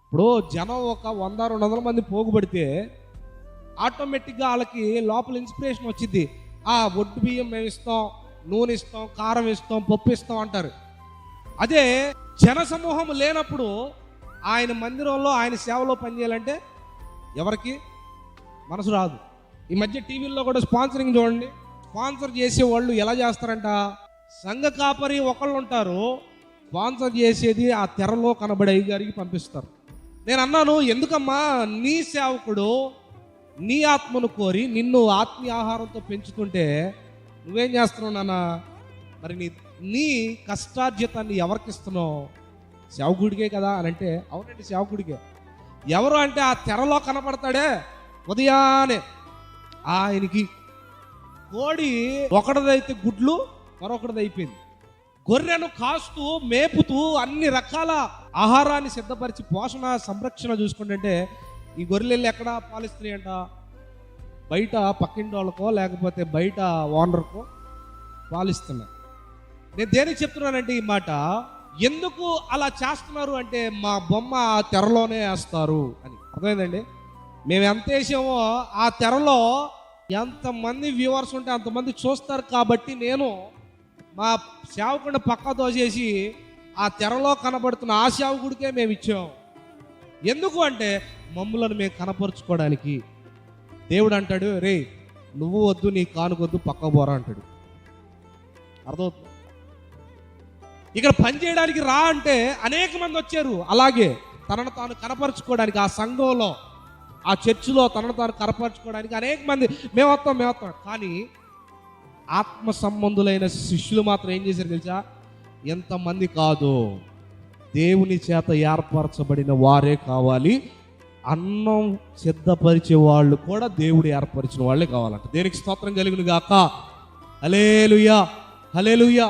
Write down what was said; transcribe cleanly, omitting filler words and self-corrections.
ఇప్పుడు జనం ఒక 100-200 మంది పోగుపడితే ఆటోమేటిక్గా వాళ్ళకి లోపల ఇన్స్పిరేషన్ వచ్చింది. ఒడ్డు బియ్యం మేము ఇస్తాం, నూనె ఇస్తాం, కారం ఇస్తాం, పప్పు ఇస్తాం అంటారు. అదే జన సమూహం లేనప్పుడు ఆయన మందిరంలో ఆయన సేవలో పనిచేయాలంటే ఎవరికి మనసు రాదు. ఈ మధ్య టీవీల్లో కూడా స్పాన్సరింగ్ చూడండి. స్పాన్సర్ చేసే వాళ్ళు ఎలా చేస్తారంట, సంఘ కాపరి ఒకళ్ళు ఉంటారు, స్పాన్సర్ చేసేది ఆ తెరలో కనబడే అయ్యగారికి పంపిస్తారు. నేను అన్నాను, ఎందుకమ్మా నీ సేవకుడు నీ ఆత్మను కోరి నిన్ను ఆత్మీయ ఆహారంతో పెంచుతుంటే నువ్వేం చేస్తున్నావు నాన్న? మరి నీ కష్టార్జితాన్ని ఎవరికి ఇస్తున్నావు? సేవకుడికే కదా అని అంటే, అవునండి సేవకుడికే. ఎవరు అంటే ఆ తెరలో కనపడతాడే ఉదయాన్నే ఆయనకి. కోడి ఒకటిదైతే గుడ్లు, మరొకటిది అయిపోయింది. గొర్రెను కాస్తూ మేపుతూ అన్ని రకాల ఆహారాన్ని సిద్ధపరిచి పోషణ సంరక్షణ చూసుకుంటుంటే ఈ గొర్రెలు ఎక్కడ పాలిస్తున్నాయి అంట? బయట పక్కింటి వాళ్ళకో లేకపోతే బయట ఓనర్కో పాలిస్తున్నాయి. నేను దేనికి చెప్తున్నానంటే ఈ మాట, ఎందుకు అలా చేస్తున్నారు అంటే మా బొమ్మ ఆ తెరలోనే వేస్తారు అని. అర్థమైందండి? మేము ఎంత వేసామో ఆ తెరలో ఎంతమంది వ్యూవర్స్ ఉంటే అంతమంది చూస్తారు కాబట్టి నేను మా సేవకుడిని పక్క దోసేసి ఆ తెరలో కనబడుతున్న ఆ సేవకుడికే మేము ఇచ్చాం. ఎందుకు అంటే మమ్ములను మేము కనపరుచుకోవడానికి. దేవుడు అంటాడు, రే నువ్వు వద్దు, నీ కానుకొద్దు, పక్క పోరా అంటాడు. అర్థమవుతుంది? ఇక్కడ పని చేయడానికి రా అంటే అనేక మంది వచ్చారు. అలాగే తనను తాను కనపరుచుకోవడానికి ఆ సంఘంలో ఆ చర్చిలో తనను తాను కనపరుచుకోవడానికి అనేక మంది మేము వస్తాం. కానీ ఆత్మ సంబంధులైన శిష్యులు మాత్రం ఏం చేశారు తెలుసా? ఎంతమంది కాదు, దేవుని చేత ఏర్పరచబడిన వారే కావాలి. అన్నం సిద్ధపరిచే వాళ్ళు కూడా దేవుడు ఏర్పరిచిన వాళ్ళే కావాలంట. దేనికి స్తోత్రం కలుగును గాక. హల్లెలూయా, హల్లెలూయా.